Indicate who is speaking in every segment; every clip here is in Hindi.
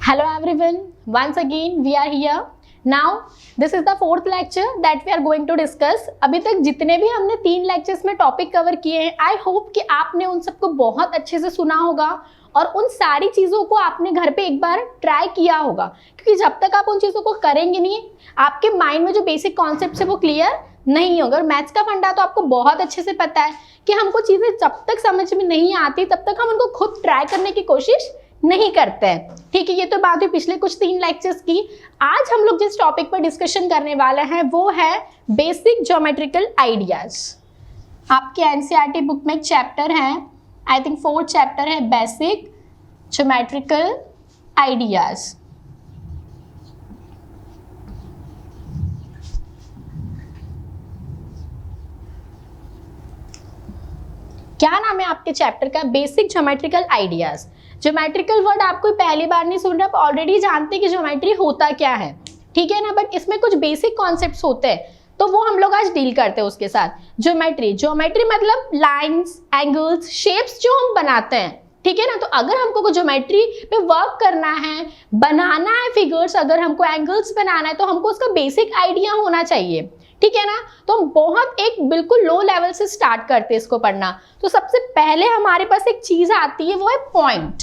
Speaker 1: Hello everyone, once again we are here. Now this is the fourth lecture that we are going to discuss. अभी तक जितने भी हमने 3 लेक्चर्स में टॉपिक कवर किए हैं, आई होप कि आपने उन सबको बहुत अच्छे से सुना होगा और उन सारी चीज़ों को आपने घर पे एक बार ट्राई किया होगा, क्योंकि जब तक आप उन चीज़ों को करेंगे नहीं, आपके माइंड में जो बेसिक कॉन्सेप्ट है वो क्लियर नहीं होगा। और मैथ्स का फंडा तो आपको बहुत अच्छे से पता है कि हमको चीज़ें जब तक समझ में नहीं आती तब तक हम उनको खुद ट्राई करने की कोशिश नहीं करते हैं। ठीक है, ये तो बात हुई पिछले कुछ 3 लेक्चर्स की। आज हम लोग जिस टॉपिक पर डिस्कशन करने वाले हैं वो है बेसिक ज्योमेट्रिकल आइडियाज। आपके एनसीईआरटी बुक में एक चैप्टर है, आई थिंक 4th चैप्टर है, बेसिक ज्योमेट्रिकल आइडियाज। क्या नाम है आपके चैप्टर का? Basic geometrical ideas. Geometrical word आपको पहली बार नहीं सुन रहे, आप ऑलरेडी जानते हैं कि ज्योमेट्री होता क्या है, ठीक है ना। बट इसमें कुछ बेसिक कॉन्सेप्ट्स होते हैं तो वो हम लोग आज डील करते हैं उसके साथ। ज्योमेट्री मतलब लाइंस, एंगल्स, शेप्स जो हम बनाते हैं, ठीक है ना। तो अगर हमको कोई ज्योमेट्री पे वर्क करना है, बनाना है फिगर्स, अगर हमको एंगल्स बनाना है तो हमको उसका बेसिक आइडिया होना चाहिए, ठीक है ना। तो हम बहुत एक बिल्कुल लो लेवल से स्टार्ट करते हैं इसको पढ़ना। तो सबसे पहले हमारे पास एक चीज आती है, वो है पॉइंट।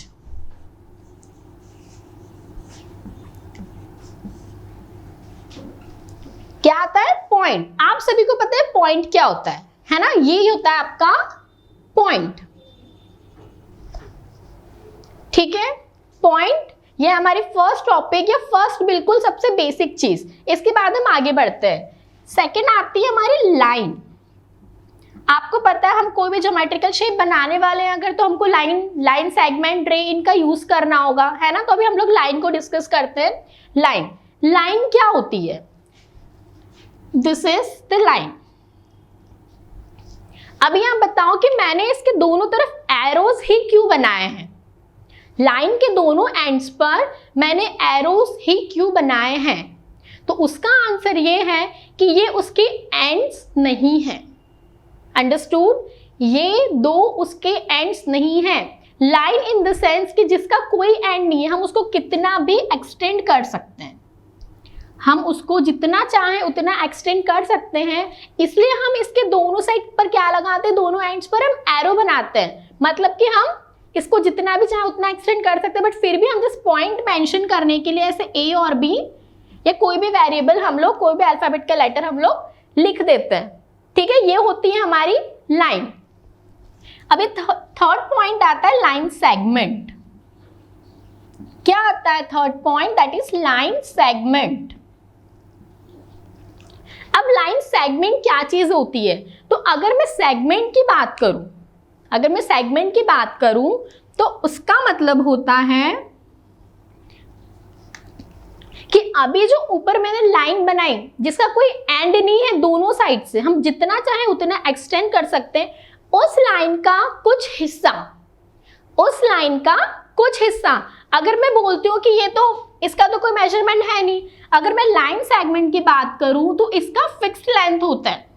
Speaker 1: क्या आता है? पॉइंट। आप सभी को पता है पॉइंट क्या होता है ना। यही होता है आपका पॉइंट, ठीक है। पॉइंट ये हमारी फर्स्ट टॉपिक या फर्स्ट बिल्कुल सबसे बेसिक चीज। इसके बाद हम आगे बढ़ते हैं। सेकेंड आती है हमारी लाइन। आपको पता है हम कोई भी ज्योमेट्रिकल शेप बनाने वाले हैं अगर, तो हमको लाइन सेगमेंट, रे इनका यूज करना होगा, है ना। तो अभी हम लोग लाइन को डिस्कस करते हैं। लाइन क्या होती है? This is the line. अभी आप बताओ कि मैंने इसके दोनों तरफ एरोज ही क्यों बनाए हैं? लाइन के दोनों एंड्स पर मैंने एरोज ही क्यों बनाए हैं? तो उसका आंसर ये है कि ये उसके एंड्स नहीं हैं। अंडरस्टूड? ये दो उसके एंड्स नहीं हैं। लाइन इन द सेंस कि जिसका कोई एंड नहीं है, हम उसको कितना भी एक्सटेंड कर सकते हैं, हम उसको जितना चाहें उतना एक्सटेंड कर सकते हैं। इसलिए हम इसके दोनों साइड पर क्या लगाते हैं? दोनों एंड्स पर हम एरो बनाते हैं। मतलब कि हम इसको जितना भी चाहे उतना एक्सटेंड कर सकते हैं, बट फिर भी हम जिस पॉइंट मेंशन करने के लिए ऐसे ए और बी या कोई भी वेरिएबल हम लोग, कोई भी अल्फाबेट का लेटर हम लोग लिख देते हैं, ठीक है। ये होती है हमारी लाइन। अभी थर्ड पॉइंट आता है लाइन सेगमेंट। क्या आता है third point? That is line segment. अब लाइन सेगमेंट क्या चीज होती है? तो अगर मैं सेगमेंट की बात करूं तो उसका मतलब होता है कि अभी जो ऊपर मैंने लाइन बनाई जिसका कोई एंड नहीं है, दोनों साइड से हम जितना चाहें उतना एक्सटेंड कर सकते हैं, उस लाइन का कुछ हिस्सा अगर मैं बोलती हूँ कि ये तो इसका तो कोई मेजरमेंट है नहीं, अगर मैं लाइन सेगमेंट की बात करूं तो इसका फिक्स्ड लेंथ होता है।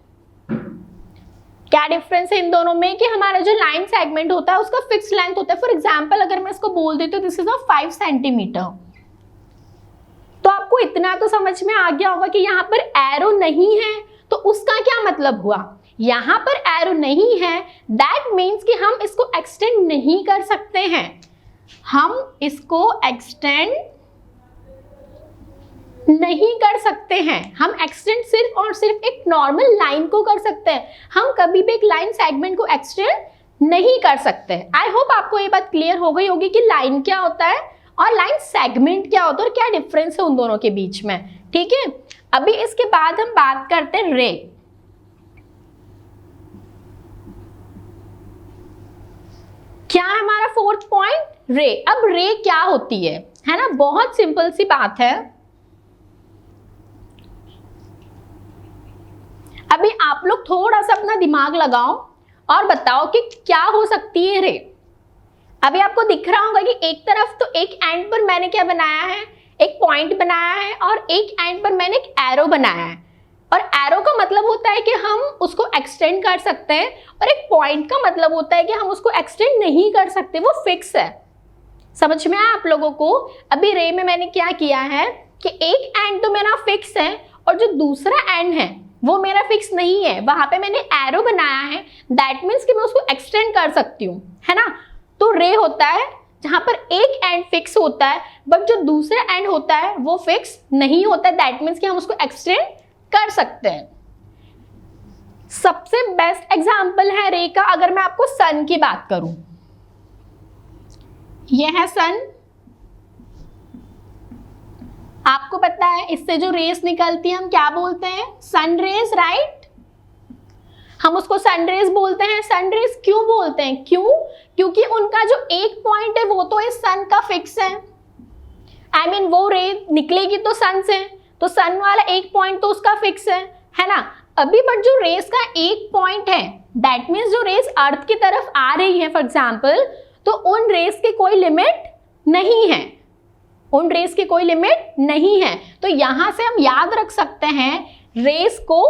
Speaker 1: क्या डिफरेंस है इन दोनों में? कि हमारा जो लाइन सेगमेंट होता है उसका फिक्स्ड लेंथ होता है। फॉर एग्जांपल अगर मैं इसको बोल देती हूँ दिस इज 5 सेंटीमीटर, तो आपको इतना तो समझ में आ गया होगा कि यहाँ पर एरो नहीं है। तो उसका क्या मतलब हुआ? यहाँ पर एरो नहीं है, दैट मीन्स कि हम इसको एक्सटेंड नहीं कर सकते हैं। हम इसको एक्सटेंड नहीं कर सकते हैं। हम एक्सटेंड सिर्फ और सिर्फ एक नॉर्मल लाइन को कर सकते हैं। हम कभी भी एक लाइन सेगमेंट को एक्सटेंड नहीं कर सकते। आई होप आपको ये बात क्लियर हो गई होगी कि लाइन क्या होता है और लाइन सेगमेंट क्या होता है और क्या डिफरेंस है उन दोनों के बीच में, ठीक है। अभी इसके बाद हम बात करते हैं रे। क्या है हमारा फोर्थ पॉइंट? रे। अब रे क्या होती है ना। बहुत सिंपल सी बात है। अभी आप लोग थोड़ा सा अपना दिमाग लगाओ और बताओ कि क्या हो सकती है रे। अभी आपको दिख रहा होगा कि एक तरफ तो एक एंड पर मैंने क्या बनाया है? एक पॉइंट बनाया है और एक एंड पर मैंने एक एरो बनाया है। और एरो का मतलब होता है कि हम उसको एक्सटेंड कर सकते हैं और एक पॉइंट का मतलब होता है कि हम उसको एक्सटेंड नहीं कर सकते, वो फिक्स है। समझ में आया आप लोगों को? अभी रे में मैंने क्या किया है कि एक एंड तो मेरा फिक्स है और जो दूसरा एंड है वो मेरा फिक्स नहीं है, वहां पे मैंने एरो बनाया है, दैट मीन्स कि मैं उसको एक्सटेंड कर सकती हूँ, है ना। तो रे होता है जहां पर एक एंड फिक्स होता है बट जो दूसरा एंड होता है वो फिक्स नहीं होता है, दैट मीन्स कि हम उसको एक्सटेंड कर सकते हैं। सबसे बेस्ट एग्जाम्पल है रे का, अगर मैं आपको सन की बात करूं, ये है सन। आपको पता है इससे जो रेस निकलती है हम क्या बोलते हैं? Sun rays, right. हम उसको सन रेज बोलते हैं। सन रेज क्यों बोलते हैं? क्यों? क्योंकि उनका जो एक पॉइंट है वो तो इस सन का फिक्स है। I mean, वो रे निकलेगी तो सन से, तो सन वाला एक पॉइंट तो उसका फिक्स है ना। अभी बट जो रेस का एक पॉइंट है, दैट मीन्स जो रेस अर्थ की तरफ आ रही है फॉर एग्जाम्पल, तो उन रेस की कोई लिमिट नहीं है, उन रेस की कोई लिमिट नहीं है। तो यहां से हम याद रख सकते हैं रेस को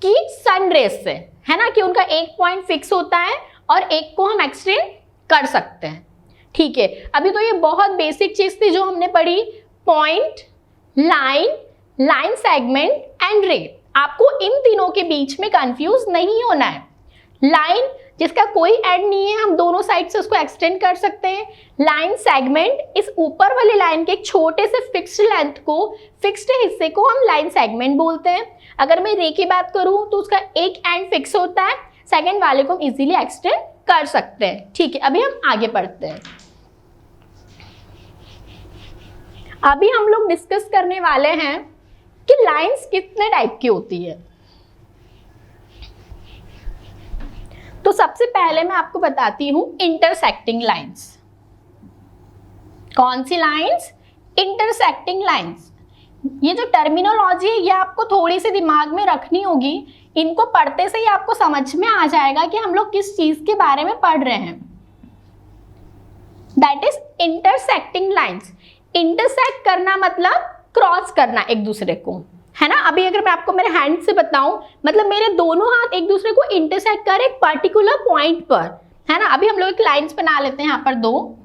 Speaker 1: कि सन रेस से, है ना, कि उनका एक पॉइंट फिक्स होता है और एक को हम एक्सटेंड कर सकते हैं। ठीक है, अभी तो ये बहुत बेसिक चीज थी जो हमने पढ़ी, point, line, line segment and रे। आपको इन तीनों के बीच में कंफ्यूज नहीं होना है। लाइन जिसका कोई एंड नहीं है, हम दोनों साइड से उसको एक्सटेंड कर सकते हैं। लाइन सेगमेंट, इस ऊपर वाली लाइन के एक छोटे से फिक्स्ड लेंथ को, फिक्स्ड हिस्से को हम लाइन सेगमेंट बोलते हैं। अगर मैं रे की बात करूं तो उसका एक एंड फिक्स होता है, सेकंड वाले को हम इजीली एक्सटेंड कर सकते हैं। ठीक है, अभी हम आगे बढ़ते हैं। अभी हम लोग डिस्कस करने वाले हैं कि लाइंस कितने टाइप की होती है। तो सबसे पहले मैं आपको बताती हूं इंटरसेक्टिंग लाइंस। कौन सी लाइंस? Intersecting lines. ये जो टर्मिनोलॉजी है ये आपको थोड़ी सी दिमाग में रखनी होगी, इनको पढ़ते से ही आपको समझ में आ जाएगा कि हम लोग किस चीज के बारे में पढ़ रहे हैं। That is intersecting lines. Intersect करना मतलब क्रॉस करना एक दूसरे को, है ना। अभी अगर मैं आपको मेरे हैंड से बताऊं, मतलब मेरे दोनों हाथ एक दूसरे को इंटरसेक्ट कर एक पर्टिकुलर पॉइंट पर, है ना। अभी हम लोग एक लाइंस बना लेते हैं यहाँ पर दो,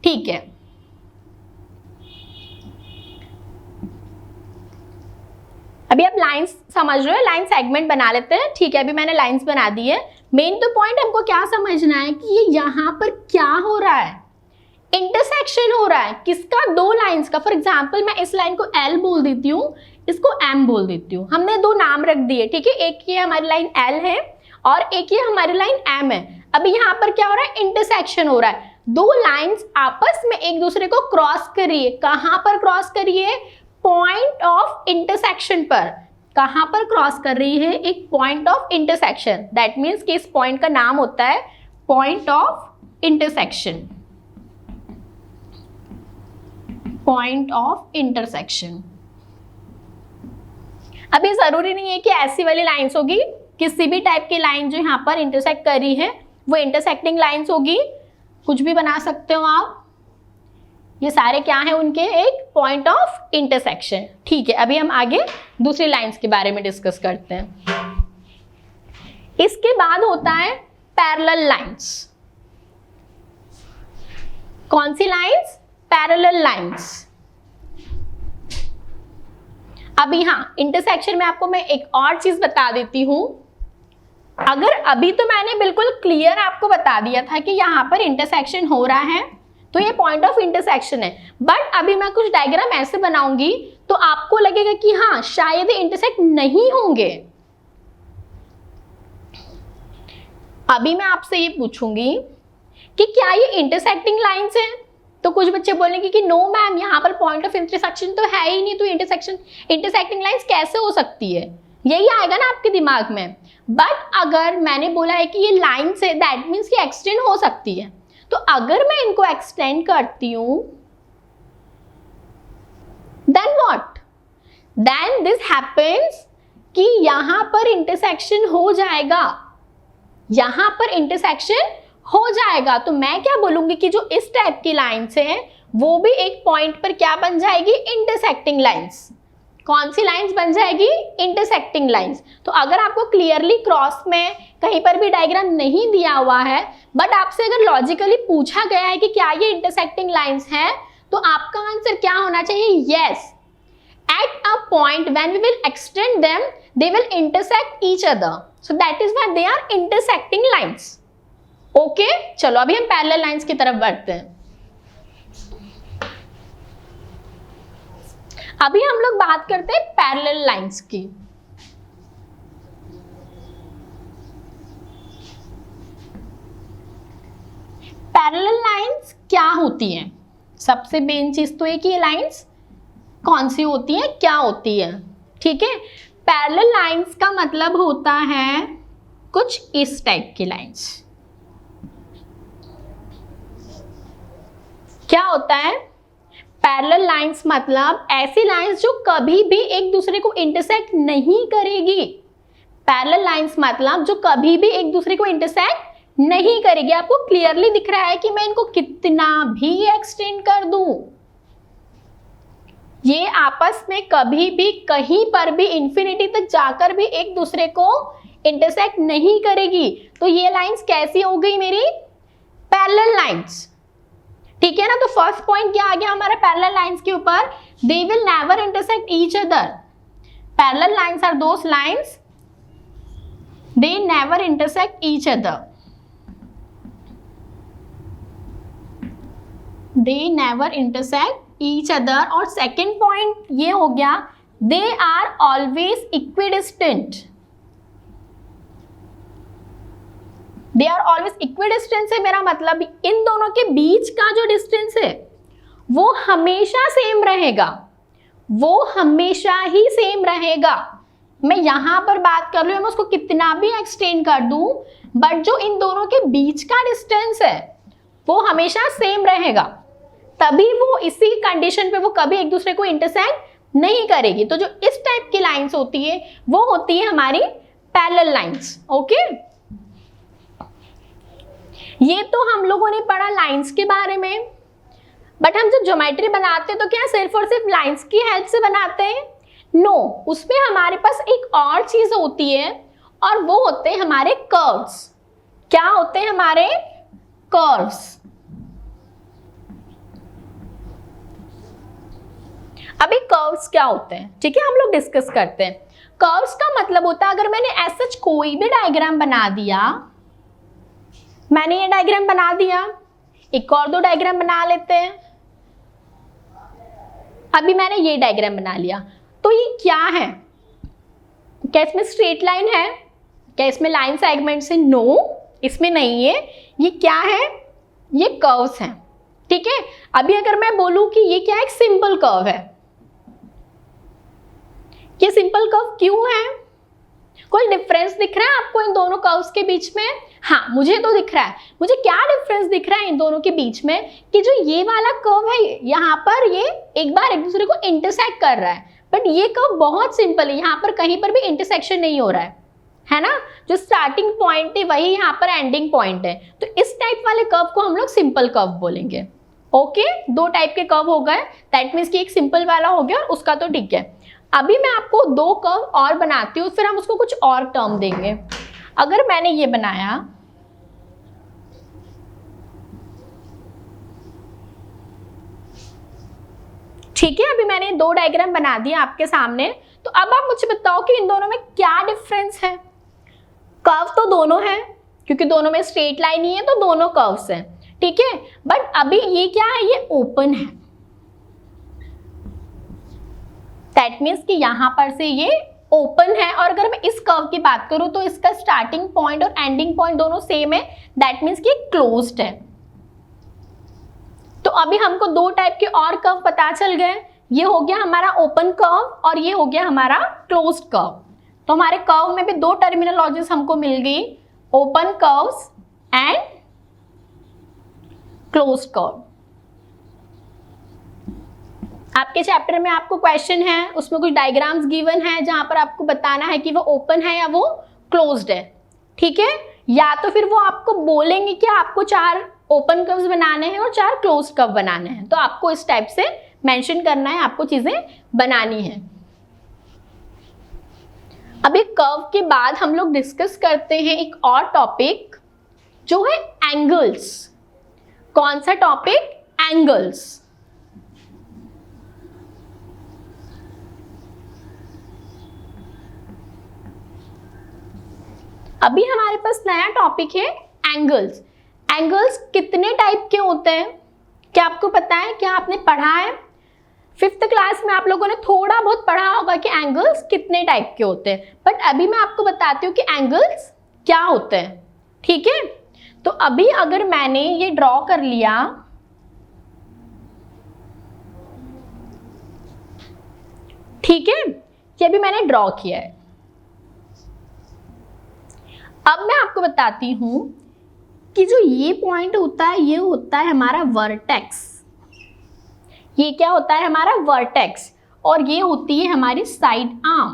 Speaker 1: ठीक है। अभी आप लाइंस समझ रहे हो, लाइन सेगमेंट बना लेते हैं, ठीक है। अभी मैंने लाइंस बना दी है। मेन तो पॉइंट हमको क्या समझना है कि ये यहाँ पर क्या हो रहा है, इंटरसेक्शन हो रहा है किसका? दो लाइंस का। फॉर एग्जाम्पल मैं इस लाइन को L बोल देती हूँ, इसको M बोल देती हूँ। हमने दो नाम रख दिए, ठीक है। एक ये हमारी लाइन L है और एक ये हमारी लाइन M है। अभी यहाँ पर क्या हो रहा है? इंटरसेक्शन हो रहा है। दो लाइंस आपस में एक दूसरे को क्रॉस कर रही है। कहाँ पर क्रॉस कर रही है? पॉइंट ऑफ इंटरसेक्शन पर। कहाँ पर क्रॉस कर रही है? एक point of intersection. That means कि इस पॉइंट का नाम होता है point of intersection. Point of intersection. अभी जरूरी नहीं है कि ऐसी वाली लाइंस होगी, किसी भी टाइप की लाइन जो यहाँ पर इंटरसेक्ट कर रही है वो इंटरसेक्टिंग लाइंस होगी, कुछ भी बना सकते हो आप। ये सारे क्या है? उनके एक पॉइंट ऑफ इंटरसेक्शन। ठीक है, अभी हम आगे दूसरी लाइंस के बारे में डिस्कस करते हैं। इसके बाद होता है पैरेलल लाइंस। कौन सी लाइंस? Parallel lines. अभी हाँ, इंटरसेक्शन में आपको मैं एक और चीज बता देती हूं। अगर अभी तो मैंने बिल्कुल क्लियर आपको बता दिया था कि यहाँ पर इंटरसेक्शन हो रहा है तो ये पॉइंट ऑफ इंटरसेक्शन है, बट अभी मैं कुछ डायग्राम ऐसे बनाऊंगी तो आपको लगेगा कि हाँ शायद इंटरसेक्ट नहीं होंगे। अभी मैं आपसे ये पूछूंगी कि क्या ये इंटरसेक्टिंग लाइंस है, तो कुछ बच्चे बोलेंगे कि नो मैम, यहाँ पर पॉइंट ऑफ इंटरसेक्शन तो है ही नहीं, तो इंटरसेक्टिंग लाइंस कैसे हो सकती है, यही आएगा ना आपके दिमाग में। बट अगर मैंने बोला है कि ये लाइंस है, दैट मीन्स कि एक्सटेंड हो सकती है। तो अगर मैं इनको एक्सटेंड करती हूं, then what? Then this happens कि यहां पर इंटरसेक्शन हो जाएगा, यहां पर इंटरसेक्शन हो जाएगा। तो मैं क्या बोलूंगी कि जो इस टाइप की लाइंस है वो भी एक पॉइंट पर क्या बन जाएगी? Intersecting lines. कौन सी लाइंस बन जाएगी? Intersecting lines. तो अगर आपको क्लियरली क्रॉस में कहीं पर भी डायग्राम नहीं दिया हुआ है, बट आपसे अगर लॉजिकली पूछा गया है कि क्या ये इंटरसेक्टिंग लाइंस है, तो आपका आंसर क्या होना चाहिए? Yes. At a point when we will extend them they will intersect each other, so that is why they are intersecting lines. Okay, चलो अभी हम पैरेलल लाइंस की तरफ बढ़ते हैं। अभी हम लोग बात करते हैं पैरेलल लाइंस की। पैरेलल लाइंस क्या होती हैं? सबसे मेन चीज तो एक ही लाइंस कौन सी होती है, क्या होती है, ठीक है। पैरेलल लाइंस का मतलब होता है कुछ इस टाइप की लाइंस। क्या होता है? पैरेलल लाइंस मतलब ऐसी लाइंस जो कभी भी एक दूसरे को इंटरसेक्ट नहीं करेगी। पैरेलल लाइंस मतलब जो कभी भी एक दूसरे को इंटरसेक्ट नहीं करेगी। आपको क्लियरली दिख रहा है कि मैं इनको कितना भी एक्सटेंड कर दूं, ये आपस में कभी भी कहीं पर भी इंफिनिटी तक जाकर भी एक दूसरे को इंटरसेक्ट नहीं करेगी। तो ये लाइंस कैसी हो गई मेरी? पैरेलल लाइंस, ठीक है ना। तो फर्स्ट पॉइंट क्या आ गया हमारा पैरेलल लाइंस के ऊपर? They will never intersect each other. Parallel lines are those lines they never intersect each other, they never intersect each other. और सेकेंड पॉइंट ये हो गया, they are always equidistant. They are always equidistant से मेरा मतलब इन दोनों के बीच का जो डिस्टेंस है वो हमेशा सेम रहेगा, वो हमेशा ही सेम रहेगा। मैं यहां पर बात कर रही हूं, मैं उसको कितना भी एक्सटेंड कर दूं, बट जो इन दोनों के बीच का डिस्टेंस है वो हमेशा सेम रहेगा। तभी वो इसी कंडीशन पे वो कभी एक दूसरे को इंटरसेक्ट नहीं करेगी। तो जो इस टाइप की लाइंस होती है वो होती है हमारी पैरेलल लाइंस। ओके, ये तो हम लोगों ने पढ़ा लाइंस के बारे में। बट हम जब ज्योमेट्री बनाते हैं तो क्या सिर्फ और सिर्फ लाइंस की हेल्प से बनाते हैं? नो, उसमें हमारे पास एक और चीज होती है और वो होते हैं हमारे कर्व्स। क्या होते हैं हमारे? कर्व्स। अभी कर्व्स क्या होते हैं, ठीक है, हम लोग डिस्कस करते हैं। कर्व्स का मतलब होता है, अगर मैंने ऐसा कोई भी डायग्राम बना दिया, मैंने ये डायग्राम बना दिया, एक और दो डायग्राम बना लेते हैं। अभी मैंने ये डायग्राम बना लिया, तो ये क्या है? क्या इसमें स्ट्रेट लाइन है? क्या इसमें लाइन सेगमेंट्स है? नो, इसमें नहीं है। ये क्या है? ये कर्व्स हैं, ठीक है। अभी अगर मैं बोलूं कि ये क्या है? एक सिंपल कर्व है। ये सिंपल कर्व क्यों है? कोई डिफरेंस दिख रहा है आपको इन दोनों कर्व्स के बीच में? हाँ, मुझे तो दिख रहा है। मुझे क्या डिफरेंस दिख रहा है इन दोनों के बीच में कि जो ये वाला कर्व है यहाँ पर ये एक बार एक दूसरे को इंटरसेक्ट कर रहा है, बट ये कर्व बहुत सिंपल है, यहाँ पर कहीं पर भी इंटरसेक्शन नहीं हो रहा है ना। जो स्टार्टिंग पॉइंट है वही यहाँ पर एंडिंग पॉइंट है। तो इस टाइप वाले कर्व को हम लोग सिंपल कर्व बोलेंगे। ओके, दो टाइप के कर्व हो गए, दैट मीन्स कि एक सिंपल वाला हो गया और उसका तो ठीक है। अभी मैं आपको दो कर्व और बनाती हूँ, फिर हम उसको कुछ और टर्म देंगे। अगर मैंने ये बनाया, ठीक है, अभी मैंने दो डायग्राम बना दिया आपके सामने, तो अब आप मुझे बताओ कि इन दोनों में क्या डिफरेंस है? कर्व तो दोनों है, क्योंकि दोनों में स्ट्रेट लाइन ही है तो दोनों कर्व्स हैं, ठीक है। बट अभी ये क्या है? ये ओपन है, दैट मीन्स कि यहां पर से ये ओपन है। और अगर मैं इस कर्व की बात करूं तो इसका स्टार्टिंग पॉइंट और एंडिंग पॉइंट दोनों सेम है, दैट मीन्स कि क्लोज्ड है। तो अभी हमको दो टाइप के और कर्व पता चल गए, ये हो गया हमारा ओपन कर्व और ये हो गया हमारा क्लोज्ड कर्व। तो हमारे कर्व में भी दो टर्मिनोलॉजीज हमको मिल गई, open curves and closed curve. आपके चैप्टर में आपको क्वेश्चन है, उसमें कुछ डायग्राम्स गिवन है जहां पर आपको बताना है कि वो ओपन है या वो क्लोज्ड है, ठीक है। या तो फिर वो आपको बोलेंगे कि आपको 4 ओपन कर्व्स बनाने हैं और 4 क्लोज्ड कर्व बनाने हैं, तो आपको इस टाइप से मेंशन करना है, आपको चीजें बनानी है। अब एक कर्व के बाद हम लोग डिस्कस करते हैं एक और टॉपिक जो है एंगल्स। कौन सा टॉपिक? एंगल्स। अभी हमारे पास नया टॉपिक है एंगल्स। एंगल्स कितने टाइप के होते हैं क्या आपको पता है? क्या आपने पढ़ा है? 5th क्लास में आप लोगों ने थोड़ा बहुत पढ़ा होगा कि एंगल्स कितने टाइप के होते हैं, बट अभी मैं आपको बताती हूँ कि एंगल्स क्या होते हैं। ठीक है, तो अभी अगर मैंने ये ड्रॉ कर लिया, ठीक है, ये भी मैंने ड्रॉ किया है। अब मैं आपको बताती हूं कि जो ये पॉइंट होता है ये होता है हमारा वर्टेक्स। ये क्या होता है? हमारा वर्टेक्स। और ये होती है हमारी साइड आर्म,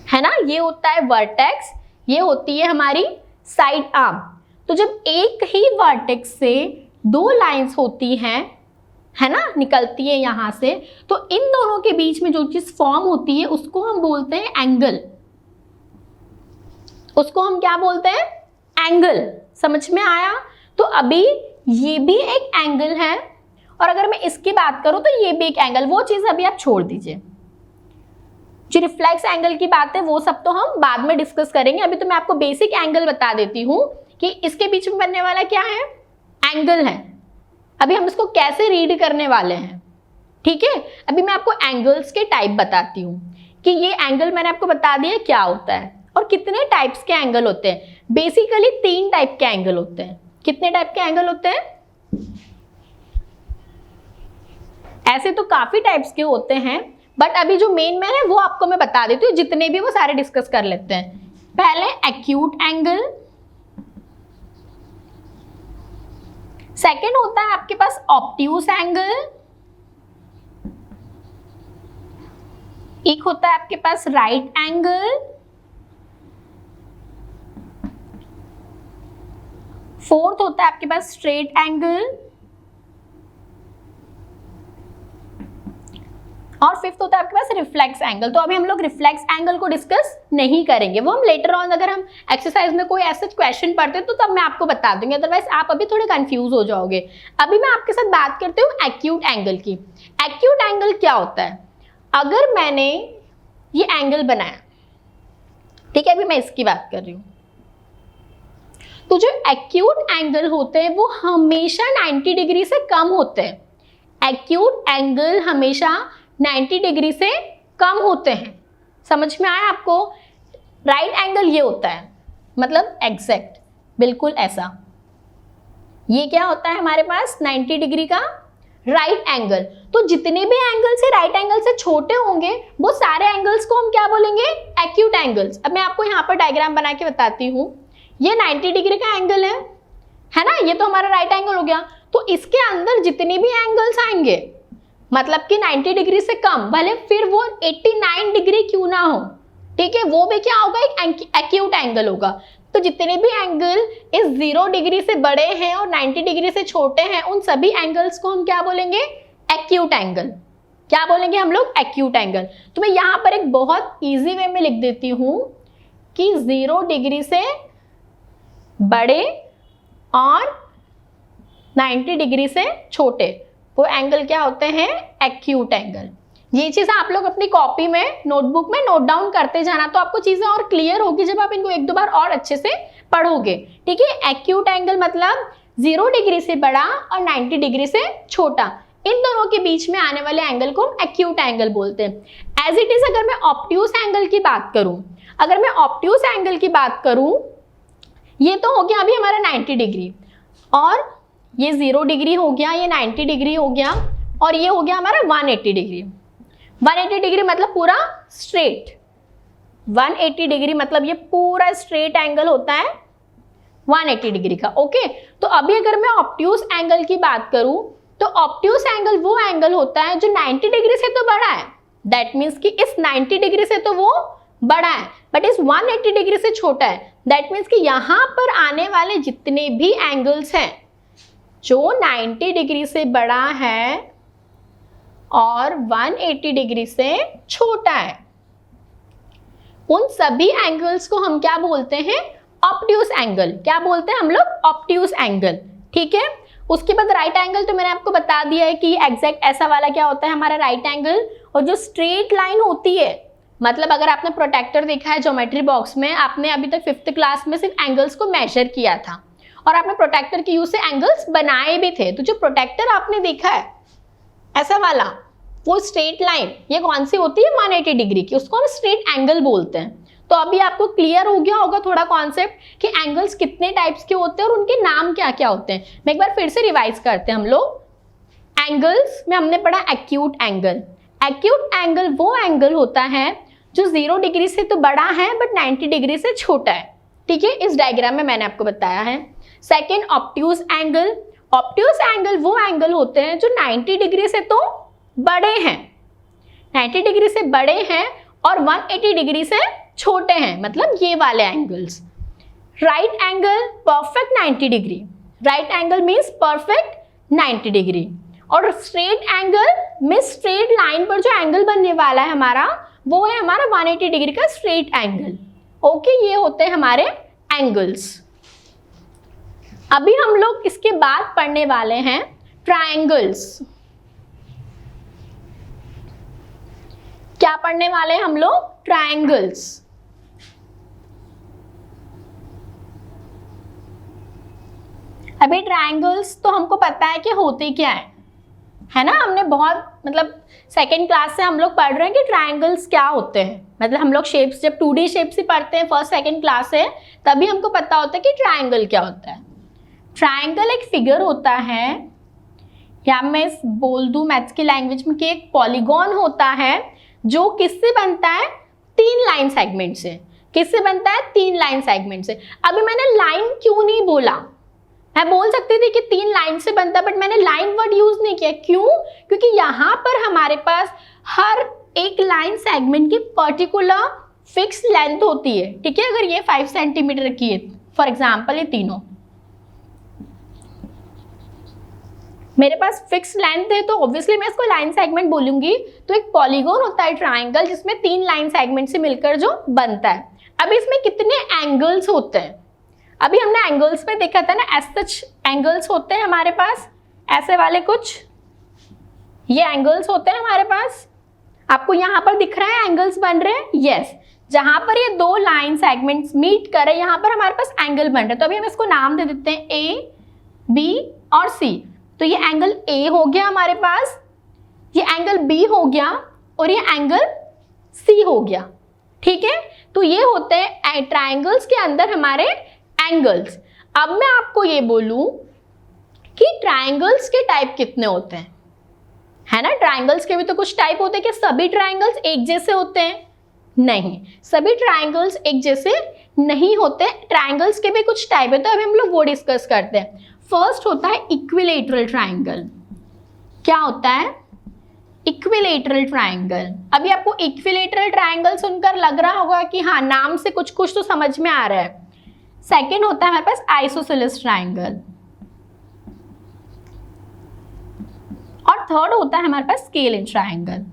Speaker 1: है ना? ये होता है वर्टेक्स, ये होती है हमारी साइड आर्म। तो जब एक ही वर्टेक्स से दो लाइंस होती हैं, है ना, निकलती है यहां से, तो इन दोनों के बीच में जो चीज फॉर्म होती है उसको हम बोलते हैं एंगल। उसको हम क्या बोलते हैं? एंगल। समझ में आया? तो अभी ये भी एक एंगल है, और अगर मैं इसकी बात करूं तो ये भी एक एंगल। वो चीज अभी आप छोड़ दीजिए, जो रिफ्लेक्स एंगल की बात है वो सब तो हम बाद में डिस्कस करेंगे। अभी तो मैं आपको बेसिक एंगल बता देती हूं कि इसके बीच में बनने वाला क्या है? एंगल है। अभी हम इसको कैसे रीड करने वाले हैं, ठीक है? अभी मैं आपको एंगल्स के टाइप बताती हूँ कि ये एंगल मैंने आपको बता दिया क्या होता है और कितने टाइप्स के एंगल होते हैं। बेसिकली 3 टाइप के एंगल होते हैं। कितने टाइप के एंगल होते हैं? ऐसे तो काफी टाइप्स के होते हैं, बट अभी जो मेन है वो आपको मैं बता देती हूँ। जितने भी वो सारे डिस्कस कर लेते हैं। पहले एक्यूट एंगल, सेकेंड होता है आपके पास ऑब्ट्यूस एंगल, एक होता है आपके पास राइट एंगल, फोर्थ होता है आपके पास स्ट्रेट एंगल, और फिफ्थ होता है आपके पास रिफ्लेक्स एंगल। तो अभी हम लोग रिफ्लेक्स एंगल को डिस्कस नहीं करेंगे, वो हम लेटर ऑन अगर हम एक्सरसाइज में कोई ऐसा क्वेश्चन पढ़ते हैं तो तब मैं आपको बता दूंगी, अदरवाइज आप अभी थोड़े कंफ्यूज हो जाओगे। अभी मैं आपके साथ बात करती हूँ एक्यूट एंगल की। एक्यूट एंगल क्या होता है? अगर मैंने ये एंगल बनाया, ठीक है, अभी मैं इसकी बात कर रही हूँ, तो जो एक्यूट एंगल होते हैं वो हमेशा 90 डिग्री से कम होते हैं। एक्यूट एंगल हमेशा 90 डिग्री से कम होते हैं। समझ में आया आपको? राइट एंगल ये होता है, मतलब एग्जैक्ट, बिल्कुल ऐसा। ये क्या होता है हमारे पास? 90 डिग्री का राइट एंगल। तो जितने भी एंगल से राइट एंगल से छोटे होंगे वो सारे एंगल्स को हम क्या बोलेंगे? Acute angles. अब मैं आपको यहाँ पर डायग्राम बना के बताती हूँ। ये 90 डिग्री का एंगल है ना, ये तो हमारा राइट एंगल हो गया। तो इसके अंदर जितने भी एंगल्स आएंगे, मतलब कि 90 डिग्री से कम, भले फिर वो 89 डिग्री क्यों ना हो, ठीक है, वो भी क्या होगा? एक एक्यूट एंगल होगा। तो जितने भी एंगल इस 0 डिग्री से बड़े हैं और 90 डिग्री से छोटे हैं, उन सभी एंगल्स को हम क्या बोलेंगे? Acute angle. क्या बोलेंगे हम लोग? Acute angle. तो मैं यहाँ पर एक बहुत ईजी वे में लिख देती हूँ कि 0 डिग्री से बड़े और 90 डिग्री से छोटे वो एंगल क्या होते हैं? Acute angle. ये चीज आप लोग अपनी कॉपी में, नोटबुक में नोट डाउन करते जाना, तो आपको चीजें और क्लियर होगी जब आप इनको 1-2 बार और अच्छे से पढ़ोगे, ठीक है? एक्यूट एंगल मतलब 0 डिग्री से बड़ा और 90 डिग्री से छोटा, इन दोनों के बीच में आने वाले एंगल को हम एक्यूट एंगल बोलते हैं। एज इट इज अगर मैं ऑब्ट्यूस एंगल की बात करूं, अगर मैं ऑब्ट्यूस एंगल की बात करूं, ये तो हो गया अभी हमारा 90 डिग्री, और ये 0 डिग्री हो गया, ये 90 डिग्री हो गया, और ये हो गया हमारा 180 डिग्री। 180 डिग्री मतलब पूरा स्ट्रेट। 180 डिग्री मतलब ये पूरा स्ट्रेट एंगल होता है 180 डिग्री का। ओके, तो अभी अगर मैं ऑब्ट्यूस एंगल की बात करूं, तो ऑब्ट्यूस एंगल वो एंगल होता है जो 90 डिग्री से तो बड़ा है, दैट मीन्स कि इस 90 डिग्री से तो वो बड़ा है, बट इस 180 डिग्री से छोटा है। दैट मीन्स कि यहां पर आने वाले जितने भी एंगल्स हैं जो 90 डिग्री से बड़ा है और 180 डिग्री से छोटा है, उन सभी एंगल्स को हम क्या बोलते हैं? Obtuse angle. क्या बोलते हैं हम लोग? Obtuse angle. ठीक है। उसके बाद राइट एंगल तो मैंने आपको बता दिया है कि एग्जैक्ट ऐसा वाला क्या होता है हमारा राइट एंगल। और जो स्ट्रेट लाइन होती है, मतलब अगर आपने प्रोटेक्टर देखा है ज्योमेट्री बॉक्स में, आपने अभी तक 5th क्लास में सिर्फ एंगल्स को मेजर किया था और आपने प्रोटेक्टर के यूज से एंगल्स बनाए भी थे। तो जो प्रोटेक्टर आपने देखा है ऐसा वाला, वो स्ट्रेट लाइन ये कौन सी होती है? 180 डिग्री की, उसको हम स्ट्रेट एंगल बोलते हैं। तो अभी आपको क्लियर हो गया होगा थोड़ा कॉन्सेप्ट कि एंगल्स कितने टाइप्स के होते हैं और उनके नाम क्या क्या होते हैं। मैं एक बार फिर से रिवाइज करते हैं हम लोग। एंगल्स में हमने पढ़ा एक्यूट एंगल। एक्यूट एंगल वो एंगल होता है जो 0 डिग्री से तो बड़ा है बट 90 डिग्री से छोटा है। ठीक है, इस डायग्राम में मैंने आपको बताया है। Second, obtuse angle. Obtuse angle वो एंगल होते हैं जो 90 डिग्री से तो बड़े हैं, 90 डिग्री से बड़े हैं और 180 डिग्री से छोटे हैं, मतलब ये वाले angles. Right angle perfect 90 degree, right angle means perfect 90 degree. और स्ट्रेट एंगल में स्ट्रेट लाइन पर जो एंगल बनने वाला है हमारा, वो है हमारा 180 डिग्री का स्ट्रेट एंगल। ओके, ये होते हैं हमारे एंगल्स। अभी हम लोग इसके बाद पढ़ने वाले हैं ट्रायंगल्स। क्या पढ़ने वाले हैं हम लोग? ट्रायंगल्स। अभी ट्रायंगल्स तो हमको पता है कि होते क्या है ना। हमने बहुत मतलब 2nd क्लास से हम लोग पढ़ रहे हैं कि ट्रायंगल्स क्या होते हैं। मतलब हम लोग शेप्स जब 2D शेप्स ही पढ़ते हैं 1st 2nd क्लास से, तभी हमको पता होता है कि ट्रायंगल क्या होता है। ट्रायंगल एक फिगर होता है, या मैं बोल दूं मैथ्स की लैंग्वेज में कि एक पॉलीगॉन होता है जो किससे बनता है? 3 लाइन सेगमेंट से। किससे बनता है? 3 लाइन सेगमेंट से। अभी मैंने लाइन क्यों नहीं बोला? मैं बोल सकती थी कि 3 लाइन से बनता है, बट मैंने लाइन वर्ड यूज नहीं किया। क्यों? क्योंकि यहाँ पर हमारे पास हर एक लाइन सेगमेंट की पर्टिकुलर फिक्स लेंथ होती है। ठीक है, अगर ये 5 सेंटीमीटर की है फॉर एग्जाम्पल, ये तीनों मेरे पास फिक्स लेंथ है, तो ऑब्वियसली मैं इसको लाइन सेगमेंट बोलूंगी। तो एक पॉलीगॉन होता है ट्रायंगल जिसमें 3 लाइन सेगमेंट से मिलकर जो बनता है। अब इसमें कितने एंगल्स होते हैं? अभी हमने एंगल्स में देखा था ना, एज सच एंगल्स होते हैं हमारे पास, ऐसे वाले कुछ ये एंगल्स होते हैं हमारे पास। आपको यहाँ पर दिख रहा है एंगल्स बन रहे हैं? यस। जहां पर ये 2 लाइन सेगमेंट्स मीट करे, यहाँ पर हमारे पास एंगल बन रहे हैं। तो अभी हम इसको नाम दे देते हैं ए, बी और सी। तो ये एंगल ए हो गया हमारे पास, ये एंगल बी हो गया और ये एंगल सी हो गया। ठीक है, तो ये होते हैं ट्रायंगल्स के अंदर हमारे एंगल्स। अब मैं आपको ये बोलूं कि ट्रायंगल्स के टाइप कितने होते हैं, है ना। ट्रायंगल्स के भी तो कुछ टाइप होते हैं। क्या सभी ट्रायंगल्स एक जैसे होते हैं? नहीं, सभी ट्रायंगल्स एक जैसे नहीं होते। ट्रायंगल्स के भी कुछ टाइप है, तो अभी हम लोग वो डिस्कस करते हैं। फर्स्ट होता है इक्विलेटरल ट्रायंगल। क्या होता है? Equilateral triangle. अभी आपको इक्विलेटरल ट्रायंगल सुनकर लग रहा होगा कि हाँ, नाम से कुछ कुछ तो समझ में आ रहा है। सेकेंड होता है हमारे पास आइसोसेलेस ट्रायंगल, और थर्ड होता है हमारे पास स्केलिन ट्रायंगल।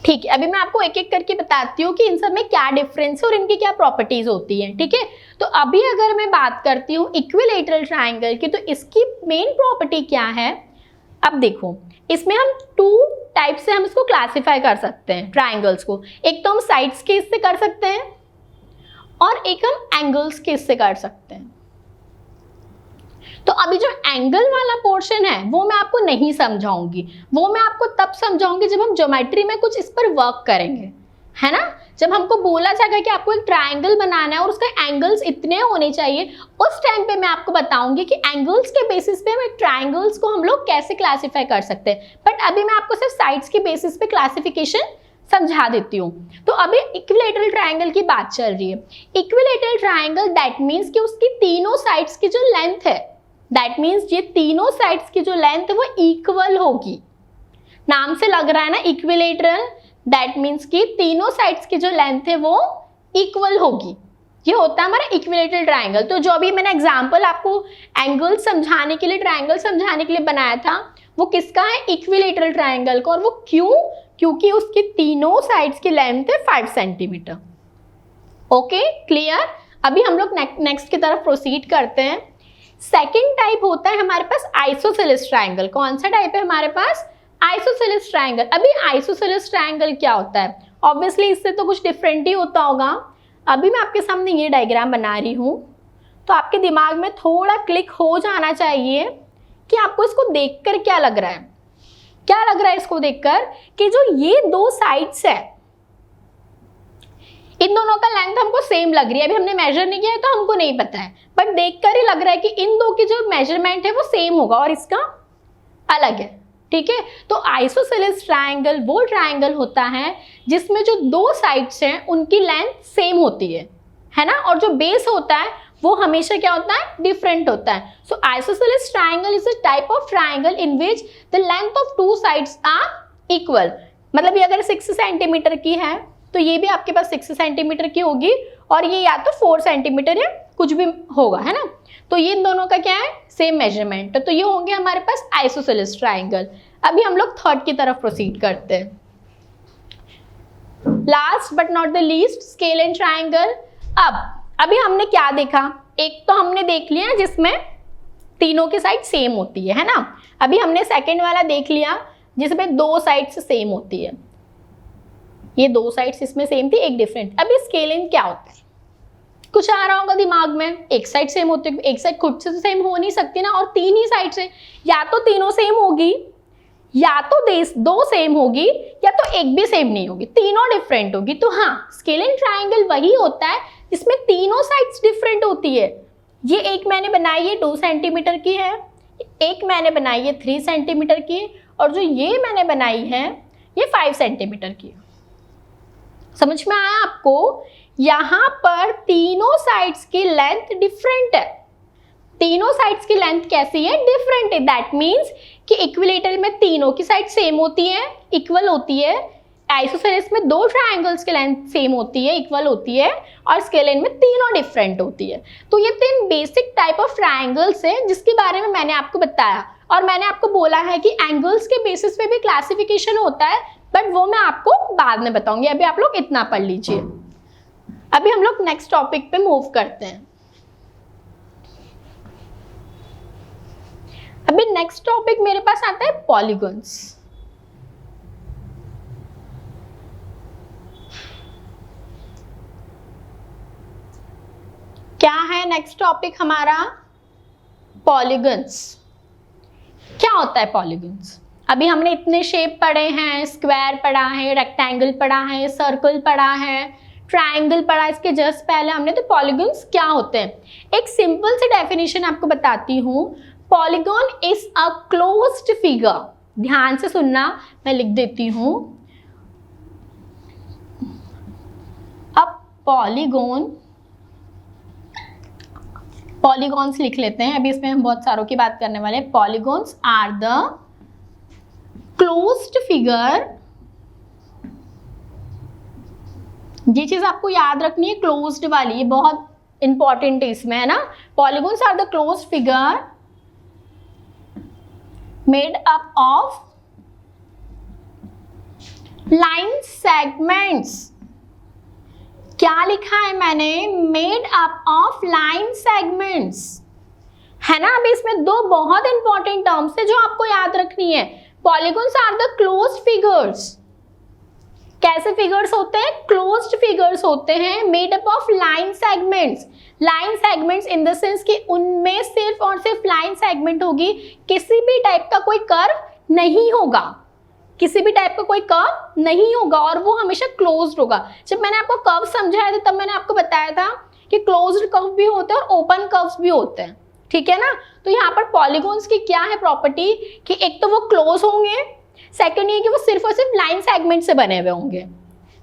Speaker 1: ठीक है, अभी मैं आपको एक एक करके बताती हूँ कि इन सब में क्या डिफरेंस है और इनकी क्या प्रॉपर्टीज होती है। ठीक है, तो अभी अगर मैं बात करती हूँ इक्विलेटरल ट्रायंगल की, तो इसकी मेन प्रॉपर्टी क्या है? अब देखो, इसमें हम 2 टाइप से हम इसको क्लासिफाई कर सकते हैं ट्रायंगल्स को। एक तो हम साइड्स के इससे कर सकते हैं और एक हम एंगल्स के इससे कर सकते हैं। तो अभी जो एंगल वाला पोर्शन है वो मैं आपको नहीं समझाऊंगी, वो मैं आपको तब समझाऊंगी जब हम ज्योमेट्री में कुछ इस पर वर्क करेंगे, है ना। जब हमको बोला जाएगा कि आपको एक ट्रायंगल बनाना है और उसका एंगल्स इतने होने चाहिए, उस टाइम पे मैं आपको बताऊंगी कि एंगल्स के बेसिस पे हम ट्रायंगल्स को हम लोग कैसे क्लासीफाई कर सकते हैं। बट अभी मैं आपको सिर्फ साइड्स के बेसिस पे क्लासिफिकेशन समझा देती हूँ। तो अभी इक्विलेटरल ट्रायंगल की बात चल रही है। इक्विलेटरल ट्रायंगल दैट मीन्स कि उसकी तीनों साइड्स की जो लेंथ है, दैट मीन्स ये तीनों साइड्स की जो लेंथ है वो इक्वल होगी। नाम से लग रहा है ना इक्विलेटरल, दैट मीन्स कि तीनों साइड्स की जो लेंथ है वो इक्वल होगी। ये होता है हमारा इक्विलेटरल ट्रायंगल। तो जो अभी मैंने एग्जांपल आपको एंगल समझाने के लिए, ट्रायंगल समझाने के लिए बनाया था, वो किसका है? इक्विलेटरल ट्रायंगल का। और वो क्यों? क्योंकि उसकी तीनों साइड्स की लेंथ है 5 सेंटीमीटर। Okay, clear? अभी हम लोग नेक्स्ट की तरफ प्रोसीड करते हैं। सेकेंड टाइप होता है हमारे पास आइसोसेलेस ट्रायंगल। कौन सा टाइप है हमारे पास? Isosceles triangle. अभी आइसोसेलेस ट्रायंगल क्या होता है? ऑब्वियसली इससे तो कुछ डिफरेंट ही होता होगा। अभी मैं आपके सामने ये डायग्राम बना रही हूँ, तो आपके दिमाग में थोड़ा क्लिक हो जाना चाहिए कि आपको इसको देखकर क्या लग रहा है। क्या लग रहा है इसको देखकर? कि जो ये दो साइड्स है, इन दोनों का लेंथ हमको सेम लग रही है। अभी हमने मेजर नहीं किया है तो हमको नहीं पता है, बट देखकर ही लग रहा है कि इन दो की जो मेजरमेंट है वो सेम होगा और इसका अलग है। ठीक है, तो आइसोसेलेस ट्रायंगल वो ट्रायंगल होता है जिसमें जो दो साइड्स हैं उनकी लेंथ सेम होती है ना, और जो बेस होता है वो हमेशा क्या होता है? डिफरेंट होता है। So isosceles triangle is a type of triangle in which the length of two sides are equal. मतलब ये अगर 6 सेंटीमीटर की है तो ये भी आपके पास 6 सेंटीमीटर की होगी, और ये या तो 4 सेंटीमीटर या कुछ भी होगा, है ना। तो ये इन दोनों का क्या है? Same measurement. तो ये होंगे हमारे पास आइसोसेलेस ट्रायंगल। अभी हम लोग थर्ड की तरफ प्रोसीड करते हैं। Last but not the least, scale and triangle. अभी हमने क्या देखा? एक तो हमने देख लिया जिसमें तीनों की साइड सेम होती है ना। अभी हमने सेकंड वाला देख लिया जिसमें दो साइड्स सेम होती है। ये दो साइड्स इसमें सेम थी, एक डिफरेंट। अभी स्केलिंग क्या होता है? कुछ आ रहा होगा दिमाग में, एक साइड सेम होती है, एक साइड खुद से तो सेम हो नहीं सकती ना, और तीन ही साइड से, या तो तीनों सेम होगी, या तो दो सेम होगी, या तो एक भी सेम नहीं होगी, तीनों डिफरेंट होगी। तो हाँ, स्केलिंग ट्रायंगल वही होता है जिसमें तीनों साइड्स डिफरेंट होती है। ये एक मैंने बनाई है 2 सेंटीमीटर की है, एक मैंने बनाई है 3 सेंटीमीटर की, और जो ये मैंने बनाई है ये 5 सेंटीमीटर की। समझ में आया आपको? यहाँ पर तीनों साइड्स की लेंथ डिफरेंट है। तीनों साइड्स की लेंथ कैसी है? डिफरेंट है। दैट मीन्स कि इक्विलेटरल में तीनों की साइड सेम होती है, इक्वल होती है। आइसोसेलेस में दो ट्रायंगल्स की लेंथ सेम होती है, इक्वल होती है, और स्केलिन में तीनों डिफरेंट होती है। तो ये 3 बेसिक टाइप ऑफ ट्रायंगल्स है जिसके बारे में मैंने आपको बताया, और मैंने आपको बोला है कि एंगल्स के बेसिस पे भी क्लासिफिकेशन होता है, बट वो मैं आपको बाद में बताऊंगी। अभी आप लोग इतना पढ़ लीजिए। अभी हम लोग नेक्स्ट टॉपिक पे मूव करते हैं। अभी नेक्स्ट टॉपिक मेरे पास आता है पॉलीगॉन्स। क्या है नेक्स्ट टॉपिक हमारा? पॉलीगॉन्स। क्या होता है पॉलीगॉन्स? अभी हमने इतने शेप पढ़े हैं, स्क्वायर पढ़ा है, रेक्टेंगल पढ़ा है, सर्कल पढ़ा है, ट्रायंगल पढ़ा, इसके जस्ट पहले हमने तो पॉलीगॉन्स क्या होते हैं। एक सिंपल सी डेफिनेशन आपको बताती हूँ। Polygon is a closed figure. ध्यान से सुनना, मैं लिख देती हूँ। अब पॉलीगॉन्स लिख लेते हैं। अभी इसमें हम बहुत सारों की बात करने वाले हैं। Polygons are the closed figure. ये चीज आपको याद रखनी है, क्लोज्ड वाली, ये बहुत इंपॉर्टेंट है इसमें, है ना। Polygons are the closed figure made up of line segments. क्या लिखा है मैंने? Made up of line segments, है ना। अभी इसमें दो बहुत इंपॉर्टेंट टर्म्स है जो आपको याद रखनी है। Polygons are the closed figures. कैसे फिगर्स होते हैं? क्लोज्ड फिगर्स होते हैं, made up of line segments. Line segments in the sense कि उनमें सिर्फ और सिर्फ लाइन सेगमेंट होगी, किसी भी टाइप का कोई कर्व नहीं होगा, किसी भी टाइप का कोई कर्व नहीं होगा, और वो हमेशा क्लोज्ड होगा। जब मैंने आपको कर्व समझाया था तब मैंने आपको बताया था कि क्लोज्ड कर्व भी होते हैं और ओपन कर्व्स भी होते हैं, ठीक है ना। तो यहाँ पर पॉलीगॉन्स की क्या है प्रॉपर्टी कि एक तो वो क्लोज होंगे, सेकंड ये कि वो सिर्फ और सिर्फ लाइन सेगमेंट से बने हुए होंगे,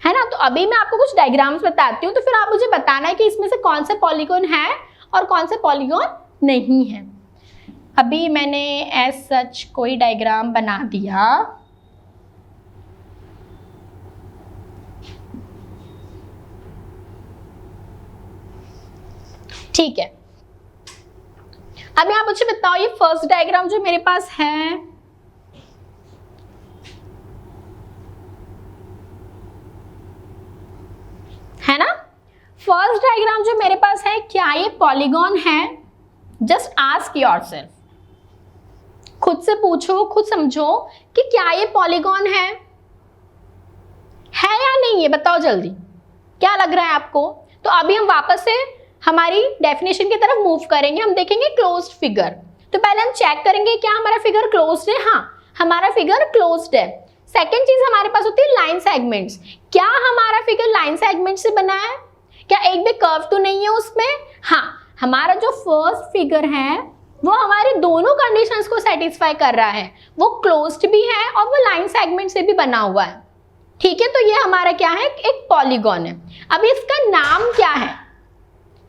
Speaker 1: है ना। तो अभी मैं आपको कुछ डायग्राम्स बताती हूँ, तो फिर आप मुझे बताना है कि इसमें से कौन सा पॉलीगॉन है और कौन सा पॉलीगॉन नहीं है। अभी मैंने एज सच कोई डायग्राम बना दिया। ठीक है, अब यहाँ मुझे बताओ ये फर्स्ट डायग्राम जो मेरे पास है ना, फर्स्ट डायग्राम जो मेरे पास है, क्या ये पॉलीगॉन है? जस्ट आस्क योरसेल्फ, खुद से पूछो, खुद समझो कि क्या ये पॉलीगॉन है या नहीं है, बताओ जल्दी, क्या लग रहा है आपको? तो अभी हम वापस से हमारी डेफिनेशन की तरफ मूव करेंगे, हम देखेंगे क्लोज्ड फिगर। तो पहले हम चेक करेंगे क्या हमारा फिगर क्लोज्ड है। हाँ, हमारा फिगर क्लोज्ड है। सेकेंड चीज हमारे पास होती है लाइन सेगमेंट्स। क्या हमारा फिगर लाइन सेगमेंट से बना है? क्या एक भी कर्व तो नहीं है उसमें? हाँ, हमारा जो फर्स्ट फिगर है वो हमारे दोनों कंडीशंस को सेटिस्फाई कर रहा है, वो क्लोज्ड भी है और वो लाइन सेगमेंट से भी बना हुआ है। ठीक है, तो ये हमारा क्या है, एक पॉलीगॉन है। अभी इसका नाम क्या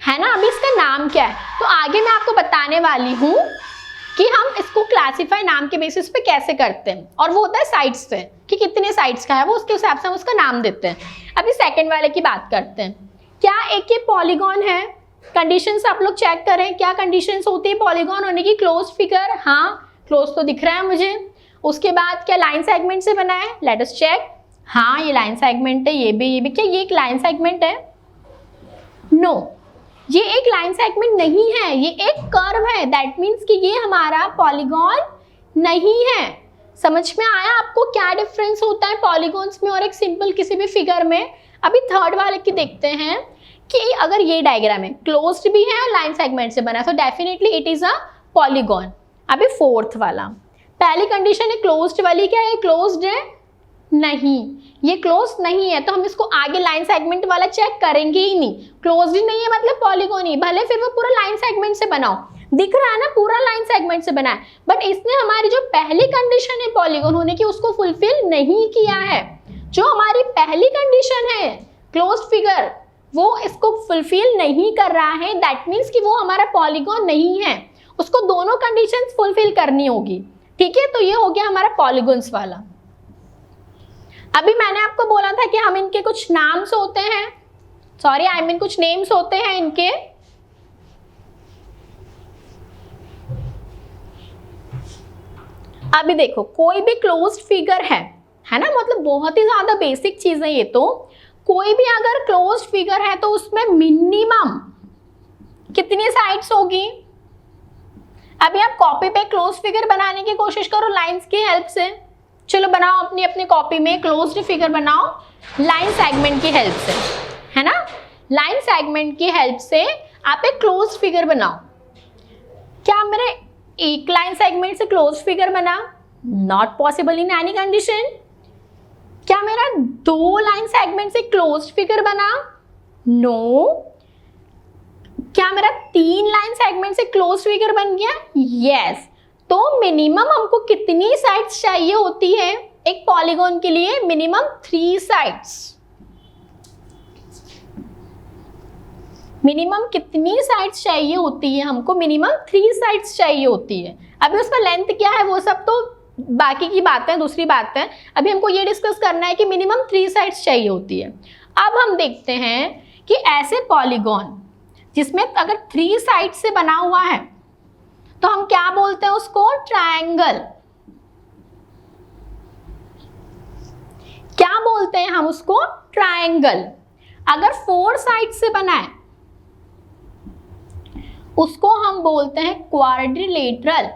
Speaker 1: है ना, अभी इसका नाम क्या है तो आगे मैं आपको बताने वाली हूँ कि हम इसको क्लासिफाई नाम के बेसिस पे कैसे करते हैं, और वो होता है साइड्स से, कि कितने साइड्स का है वो, उसके हिसाब से हम उसका नाम देते हैं। अभी सेकंड वाले की बात करते हैं, क्या एक ये पॉलीगॉन है? कंडीशंस आप लोग चेक करें, क्या कंडीशंस होती है पॉलीगॉन होने की? क्लोज फिगर, हाँ क्लोज तो दिख रहा है मुझे। उसके बाद क्या लाइन सेगमेंट से बना है? Let us check. हाँ, ये लाइन सेगमेंट है, ये भी। क्या ये एक लाइन सेगमेंट है? नो, ये एक लाइन सेगमेंट नहीं है, ये एक कर्व है। दैट मीन्स कि ये हमारा पॉलीगॉन नहीं है। समझ में आया आपको क्या डिफरेंस होता है पॉलीगॉन्स में और एक सिंपल किसी भी फिगर में? अभी थर्ड वाले की देखते हैं कि अगर ये डायग्राम है, क्लोज्ड भी है और लाइन सेगमेंट से बना है, तो definitely it is a polygon. अभी फोर्थ वाला, पहली कंडीशन है क्लोज्ड वाली, क्या ये क्लोज्ड है? नहीं, ये क्लोज नहीं है, तो हम इसको आगे लाइन सेगमेंट वाला चेक करेंगे ही नहीं। क्लोज ही नहीं है मतलब पॉलीगॉन ही, भले फिर वो पूरा लाइन सेगमेंट से बनाओ, दिख रहा है ना पूरा लाइन सेगमेंट से बना है, बट इसने हमारी जो पहली कंडीशन है पॉलीगॉन होने की उसको फुलफिल नहीं किया है। जो हमारी पहली कंडीशन है क्लोज्ड फिगर, वो इसको फुलफिल नहीं कर रहा है। दैट मीन्स कि वो हमारा पॉलीगॉन नहीं है, उसको दोनों कंडीशंस फुलफिल करनी होगी। ठीक है, तो ये हो गया हमारा पॉलीगॉन्स वाला। अभी मैंने आपको बोला था कि हम इनके कुछ नाम्स होते हैं, सॉरी आई मीन कुछ नेम्स होते हैं इनके। अभी देखो, कोई भी क्लोज्ड फिगर है ना, मतलब बहुत ही ज्यादा बेसिक चीज है ये तो। कोई भी अगर क्लोज्ड फिगर है तो उसमें मिनिमम कितनी साइड्स होगी? अभी आप कॉपी पे क्लोज्ड फिगर बनाने की कोशिश करो लाइंस की हेल्प से। चलो बनाओ अपनी अपनी कॉपी में क्लोज्ड फिगर बनाओ लाइन सेगमेंट की हेल्प से, है ना। लाइन सेगमेंट की हेल्प से आप एक क्लोज्ड फिगर बनाओ। क्या मेरे एक लाइन सेगमेंट से क्लोज्ड फिगर बना? Not possible in any condition. क्या मेरा दो लाइन सेगमेंट से क्लोज्ड फिगर बना? नो। क्या मेरा तीन लाइन सेगमेंट से क्लोज्ड फिगर बन गया? यस। तो मिनिमम हमको कितनी साइड्स चाहिए होती है एक पॉलीगॉन के लिए? Minimum 3 sides. मिनिमम कितनी साइड्स चाहिए होती है हमको? मिनिमम 3 साइड्स चाहिए होती है। अभी उसका लेंथ क्या है वो सब तो बाकी की बात है, दूसरी बात है। अभी हमको ये डिस्कस करना है कि मिनिमम 3 साइड्स चाहिए होती है। अब हम देखते हैं कि ऐसे पॉलीगॉन जिसमें अगर 3 साइड से बना हुआ है तो हम क्या बोलते हैं उसको? ट्रायंगल। क्या बोलते हैं हम उसको? ट्रायंगल। अगर 4 साइड से बना है उसको हम बोलते हैं क्वाड्रिलेटरल।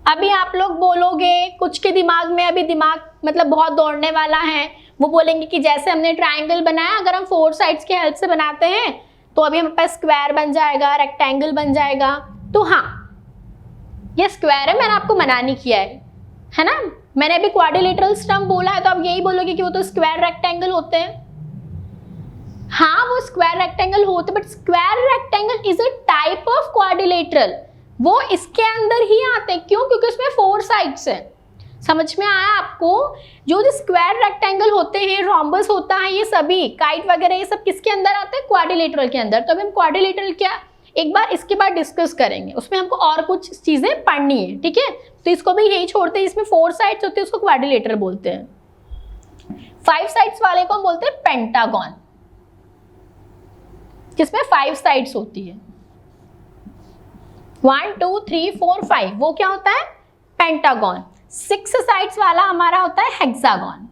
Speaker 1: अभी आप लोग बोलोगे, कुछ के दिमाग में अभी दिमाग मतलब बहुत दौड़ने वाला है, वो बोलेंगे कि जैसे हमने ट्रायंगल बनाया, अगर हम 4 साइड्स के हेल्प से बनाते हैं तो अभी हमारे पास स्क्वायर बन जाएगा, रेक्टेंगल बन जाएगा। तो हाँ, ये स्क्वायर है, मैंने आपको मना नहीं किया है ना। मैंने अभी क्वाड्रिलेटरल टर्म बोला है तो आप यही बोलोगे कि वो तो स्क्वायर रेक्टेंगल होते हैं। हाँ, वो स्क्वायर रेक्टेंगल होते, but square rectangle is a type of quadrilateral. वो इसके अंदर ही आते हैं। क्यों? क्योंकि उसमें 4 साइड्स है। समझ में आया आपको? जो स्क्वायर रेक्टेंगल होते हैं, रोम्बस होता है, ये सभी काइट वगैरह ये सब किसके अंदर आते हैं? क्वाड्रिलेटरल के अंदर। तो अभी हम क्वाड्रिलेटरल क्या एक बार इसके बाद डिस्कस करेंगे, उसमें हमको और कुछ चीजें पढ़नी है। ठीक है, तो इसको भी यही छोड़ते हैं। इसमें 4 साइड्स होते हैं, उसको क्वाड्रिलेटरल बोलते हैं। 5 साइड्स वाले को हम बोलते हैं पेंटागन, जिसमें 5 साइड्स होती है। 1 2 3 4 5 वो क्या होता है? पेंटागन। 6 साइड्स वाला हमारा होता है हेक्सागन।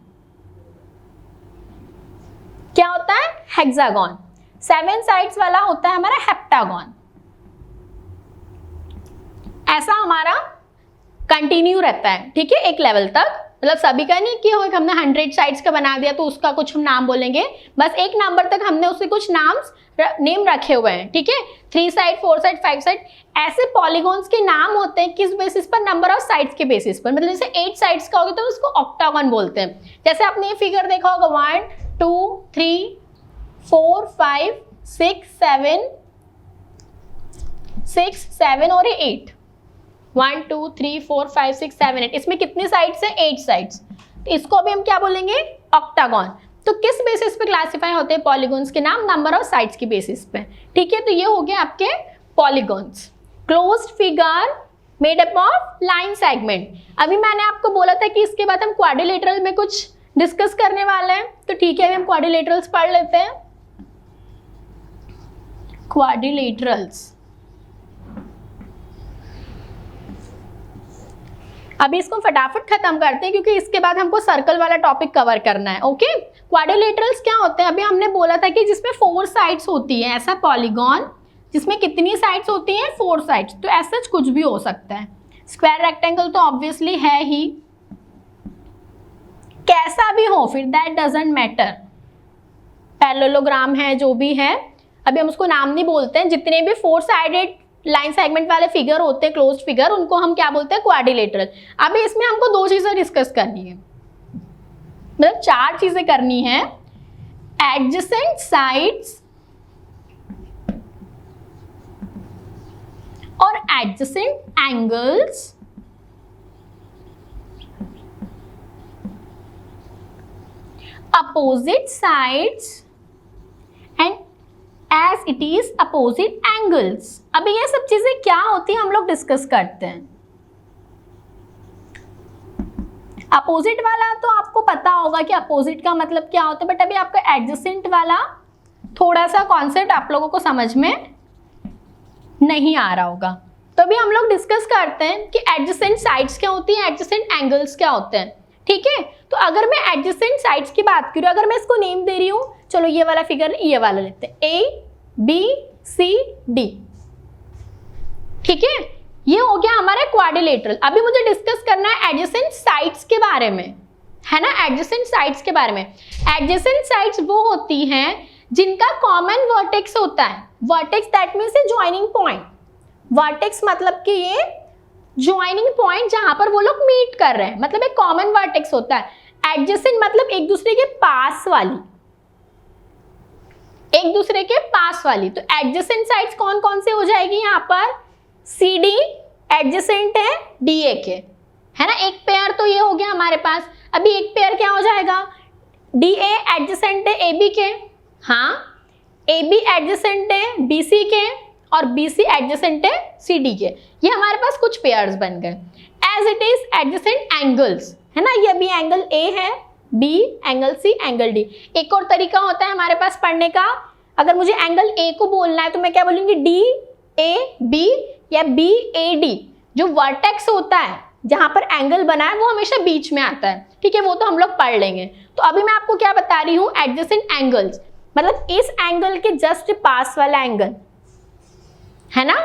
Speaker 1: क्या होता है? हेक्सागन। 7 साइड्स वाला होता है हमारा हेप्टागन। ऐसा हमारा कंटिन्यू रहता है, ठीक है, एक लेवल तक। मतलब सभी का नहीं कि हमने 100 साइड्स का बना दिया तो उसका कुछ हम नाम बोलेंगे, बस एक नंबर तक हमने उससे कुछ नेम रखे हुए हैं, ठीक है। 3 साइड, 4 साइड, 5 साइड, ऐसे पॉलीगॉन्स के नाम होते हैं किस बेसिस पर? नंबर ऑफ साइड्स के बेसिस पर। मतलब जैसे 8 साइड्स का होगा तो उसको ऑक्टागन बोलते हैं। जैसे आपने ये फिगर देखा होगा 1 2 3 4 5 6 7 और 8, 1 2 3 4 5 6 7 8, इसमें कितनी साइड्स है? 8 साइड्स। तो इसको अभी हम क्या बोलेंगे? ऑक्टागन। तो किस बेसिस पे क्लासिफाई होते हैं पॉलीगॉन्स के नाम? नंबर ऑफ साइड्स की बेसिस पे, ठीक है। तो ये हो गए आपके polygons. Closed figure made up of line segment. अभी मैंने आपको बोला था कि इसके बाद हम क्वाड्रिलेटरल में कुछ डिस्कस करने वाले हैं, तो ठीक है, अभी हम क्वाड्रिलेटरल्स पढ़ लेते हैं। क्वाड्रिलेटरल्स, अभी इसको फटाफट खत्म करते हैं क्योंकि इसके बाद हमको सर्कल वाला टॉपिक कवर करना है। ओके, क्वाड्रिलेटरल्स क्या होते हैं? अभी हमने बोला था कि जिसमें 4 साइड्स होती है, ऐसा पॉलीगॉन जिसमें कितनी साइड्स होती हैं? 4 साइड्स। तो ऐसा कुछ भी हो सकता है। स्क्वायर, रेक्टेंगल तो ऑब्वियसली है ही, कैसा भी हो फिर दैट डजंट मैटर। पैरेललोग्राम है, जो भी है, अभी हम उसको नाम नहीं बोलते हैं। जितने भी 4 साइडेड लाइन सेगमेंट वाले फिगर होते हैं, क्लोज्ड फिगर, उनको हम क्या बोलते हैं? क्वाड्रिलेटरल। अभी इसमें हमको 2 चीजें डिस्कस करनी है, मतलब 4 चीजें करनी है। एडजेसेंट साइड्स और adjacent angles, opposite sides and as it is opposite angles. अभी ये सब चीजें क्या होती है हम लोग डिस्कस करते हैं। अपोजिट वाला तो आपको पता होगा कि अपोजिट का मतलब क्या होता है, बट अभी आपका एडजेसेंट वाला थोड़ा सा कॉन्सेप्ट आप लोगों को समझ में नहीं आ रहा होगा। तो अभी हम लोग डिस्कस करते हैं कि एडजेसेंट साइड्स क्या होती हैं, एडजेसेंट एंगल्स क्या होते हैं, ठीक है। तो अगर मैं एडजेसेंट साइड्स की बात करूं, अगर मैं इसको नेम दे रही हूं, चलो ये वाला फिगर, ये वाला लेते हैं, A B C D, ठीक है। ये हो गया हमारा क्वाड्रिलेटरल। अभी मुझे डिस्कस करना है एडजेसेंट साइड्स के बारे में, है ना। एडजेसेंट साइड्स के बारे में, एडजेसेंट साइड्स वो होती हैं जिनका कॉमन वर्टेक्स होता है। Vertex that means A joining point. Vertex मतलब कि ये ज्वाइनिंग पॉइंट जहां पर वो लोग मीट कर रहे हैं, मतलब एक कॉमन वर्टेक्स होता है। एडजेसेंट मतलब एक दूसरे के पास वाली, एक दूसरे के पास वाली। तो एडजेसेंट साइड्स कौन कौन से हो जाएगी? यहाँ पर CD एडजेसेंट है DA के, है ना। एक पेयर तो ये हो गया हमारे पास। अभी एक पेयर क्या हो जाएगा? DA एडजेसेंट है AB के, हाँ, AB एडजेसेंट है BC के, और BC एडजेसेंट है CD के। ये हमारे पास कुछ पेयर्स बन गए। As it is adjacent angles, है ना। ये भी एंगल A है, B, angle C, angle D। एक और तरीका होता है हमारे पास पढ़ने का, अगर मुझे एंगल A को बोलना है तो मैं क्या बोलूंगी? DAB या BAD। जो वर्टेक्स होता है जहां पर एंगल बना है वो हमेशा बीच में आता है, ठीक है, वो तो हम लोग पढ़ लेंगे। तो अभी मैं आपको क्या बता रही हूँ? एडजेसेंट एंगल्स मतलब इस एंगल के जस्ट पास वाला एंगल, है ना।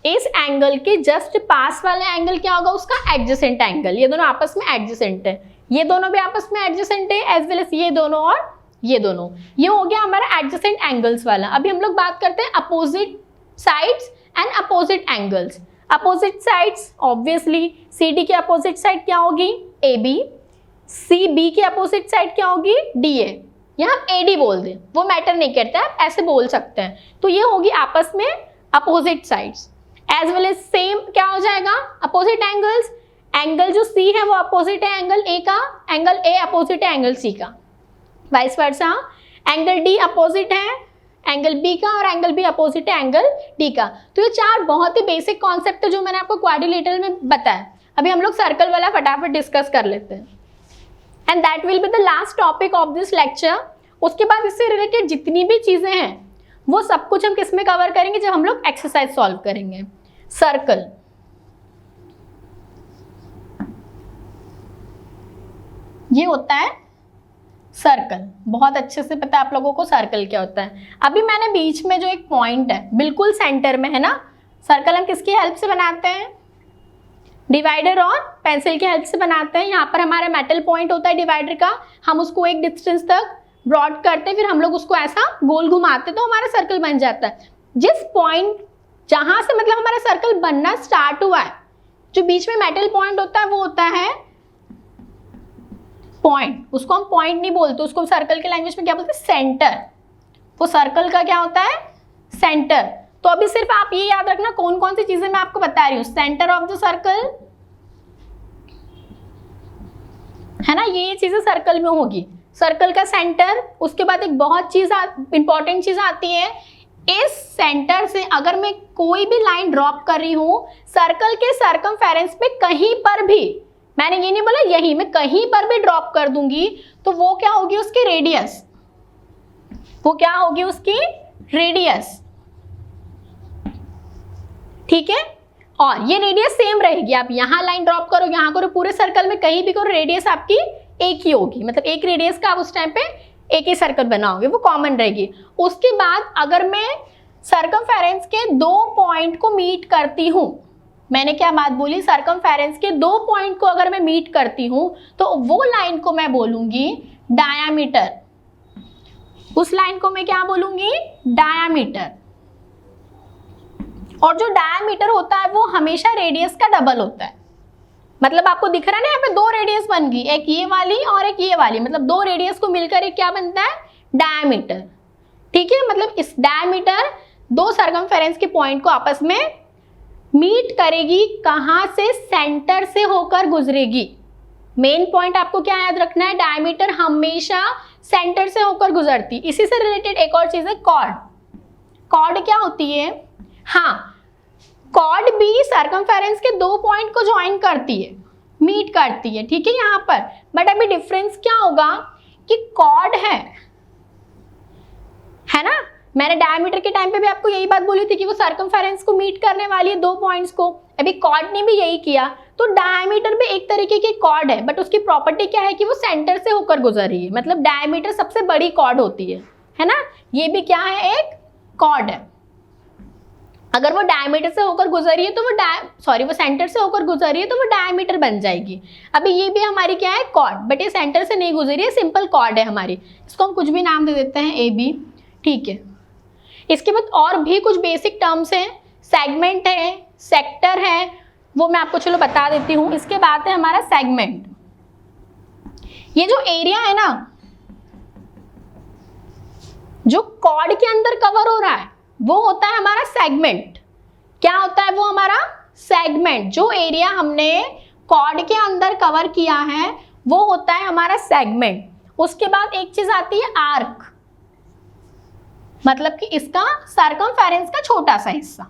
Speaker 1: इस एंगल के जस्ट पास वाला एंगल क्या होगा? उसका एडजेसेंट एंगल। ये दोनों आपस में एडजेसेंट है, ये दोनों भी आपस में एडजेसेंट है, एज वेल एज ये दोनों और ये दोनों। ये हो गया हमारा एडजेसेंट एंगल्स वाला। अभी हम लोग बात करते हैं opposite sides and opposite angles. Opposite sides obviously CD की अपोजिट साइड क्या होगी? AB। CB की अपोजिट साइड क्या होगी? DA। यहाँ हम AD बोल दें वो मैटर नहीं करता, आप ऐसे बोल सकते हैं। तो ये होगी आपस में opposite sides. As well as same क्या हो जाएगा? Opposite angles. एंगल जो C है वो अपोजिट है एंगल A का, एंगल A अपोजिट है एंगल C का, vice versa. Angle D opposite है एंगल B का, और एंगल B अपोजिट है एंगल D का। तो ये 4 बहुत ही बेसिक कॉन्सेप्ट है जो मैंने आपको क्वाड्रिलेटरल में बताया। अभी हम लोग सर्कल वाला फटाफट डिस्कस कर लेते हैं, and that will be the last topic of this lecture. उसके बाद इससे रिलेटेड जितनी भी चीजें हैं वो सब कुछ हम किस में कवर करेंगे? जब हम लोग एक्सरसाइज सॉल्व करेंगे। सर्कल। ये होता है सर्कल। बहुत अच्छे से पता है आप लोगों को सर्कल क्या होता है। अभी मैंने बीच में जो एक पॉइंट है बिल्कुल सेंटर में है ना, सर्कल हम किसकी हेल्प से बनाते हैं? डिवाइडर और पेंसिल की हेल्प से बनाते हैं। यहाँ पर हमारा मेटल पॉइंट होता है डिवाइडर का, हम उसको एक डिस्टेंस तक ब्रॉड करते हैं, फिर हम लोग उसको ऐसा गोल घुमाते तो हमारा सर्कल बन जाता है। जिस पॉइंट जहां से मतलब हमारा सर्कल बनना स्टार्ट हुआ है, जो बीच में मेटल पॉइंट होता है वो होता है पॉइंट। उसको हम पॉइंट नहीं बोलते, उसको सर्कल के लैंग्वेज में क्या बोलते हैं? सेंटर। वो सर्कल का क्या होता है? सेंटर। तो अभी सिर्फ आप ये याद रखना कौन कौन सी चीजें मैं आपको बता रही हूँ। सेंटर ऑफ द सर्कल है ना, ये चीजें सर्कल में होगी, सर्कल का सेंटर। उसके बाद एक बहुत इंपॉर्टेंट चीज आती है, इस सेंटर से अगर मैं कोई भी लाइन ड्रॉप कर रही हूं सर्कल के सरकमफेरेंस पे कहीं पर भी, मैंने ये नहीं बोला यही, मैं कहीं पर भी ड्रॉप कर दूंगी तो वो क्या होगी? उसकी रेडियस। वो क्या होगी? उसकी रेडियस। ठीक है, और ये रेडियस सेम रहेगी। आप यहां लाइन ड्रॉप करो, यहां करो, पूरे सर्कल में कहीं भी करो, रेडियस आपकी एक ही होगी। मतलब एक रेडियस का आप उस टाइम पे एक ही सर्कल बनाओगे, वो कॉमन रहेगी। उसके बाद अगर मैं सरकमफेरेंस के दो पॉइंट को मीट करती हूं, मैंने क्या बात बोली? सरकमफेरेंस के दो पॉइंट को अगर मैं मीट करती हूं तो वो लाइन को मैं बोलूंगी डायामीटर। उस लाइन को मैं क्या बोलूंगी? डायामीटर। और जो डायामीटर होता है वो हमेशा रेडियस का डबल होता है। मतलब आपको दिख रहा है ना, यहाँ पे दो रेडियस बन गई, एक ये वाली और एक ये वाली, मतलब दो रेडियस को मिलकर एक क्या बनता है? डायामीटर। ठीक है, मतलब इस डायामीटर दो सरकमफेरेंस के पॉइंट को आपस में मीट करेगी। कहां से? सेंटर से होकर गुजरेगी। मेन पॉइंट आपको क्या याद रखना है? डायामीटर हमेशा सेंटर से होकर गुजरती। इसी से रिलेटेड एक और चीज है कॉर्ड। कॉर्ड क्या होती है? हाँ, कॉर्ड भी सरकमफेरेंस के दो पॉइंट को ज्वाइन करती है, मीट करती है। ठीक है यहाँ पर, बट अभी डिफरेंस क्या होगा कि कॉर्ड है ना, मैंने डायमीटर के टाइम पे भी आपको यही बात बोली थी कि वो सरकमफेरेंस को मीट करने वाली है दो पॉइंट्स को। अभी कॉर्ड ने भी यही किया। तो डायमीटर भी एक तरीके की कॉर्ड है, बट उसकी प्रॉपर्टी क्या है कि वो सेंटर से होकर गुजर रही है। मतलब डायमीटर सबसे बड़ी कॉर्ड होती है ना, ये भी क्या है? एक कॉर्ड है। अगर वो डायमीटर से होकर गुजरी है तो वो सेंटर से होकर गुजरी है तो वो डायमीटर बन जाएगी। अभी ये भी हमारी क्या है? कॉर्ड, बट ये सेंटर से नहीं गुजरी है, सिंपल कॉर्ड है हमारी। इसको हम कुछ भी नाम दे देते हैं, ए बी। ठीक है, इसके बाद और भी कुछ बेसिक टर्म्स हैं, सेगमेंट है, सेक्टर है, वो मैं आपको चलो बता देती हूँ। इसके बाद है हमारा सेगमेंट। ये जो एरिया है ना, जो कॉर्ड के अंदर कवर हो रहा है वो होता है हमारा सेगमेंट। क्या होता है वो? हमारा सेगमेंट। जो एरिया हमने कॉर्ड के अंदर कवर किया है वो होता है हमारा सेगमेंट। उसके बाद एक चीज आती है आर्क, मतलब कि इसका सरकमफेरेंस का छोटा सा हिस्सा,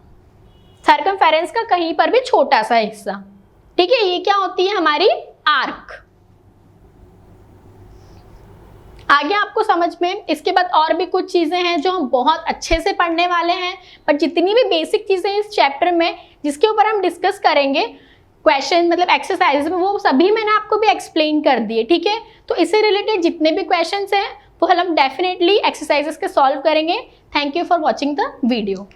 Speaker 1: सरकमफेरेंस का कहीं पर भी छोटा सा हिस्सा। ठीक है, ये क्या होती है? हमारी आर्क। आगे आपको समझ में। इसके बाद और भी कुछ चीजें हैं जो हम बहुत अच्छे से पढ़ने वाले हैं, पर जितनी भी बेसिक चीजें इस चैप्टर में जिसके ऊपर हम डिस्कस करेंगे क्वेश्चन मतलब एक्सरसाइज में, वो सभी मैंने आपको भी एक्सप्लेन कर दिए। ठीक है, तो इससे रिलेटेड जितने भी क्वेश्चंस हैं वो हम डेफिनेटली एक्सरसाइजेस के सॉल्व करेंगे। Thank you for watching the video.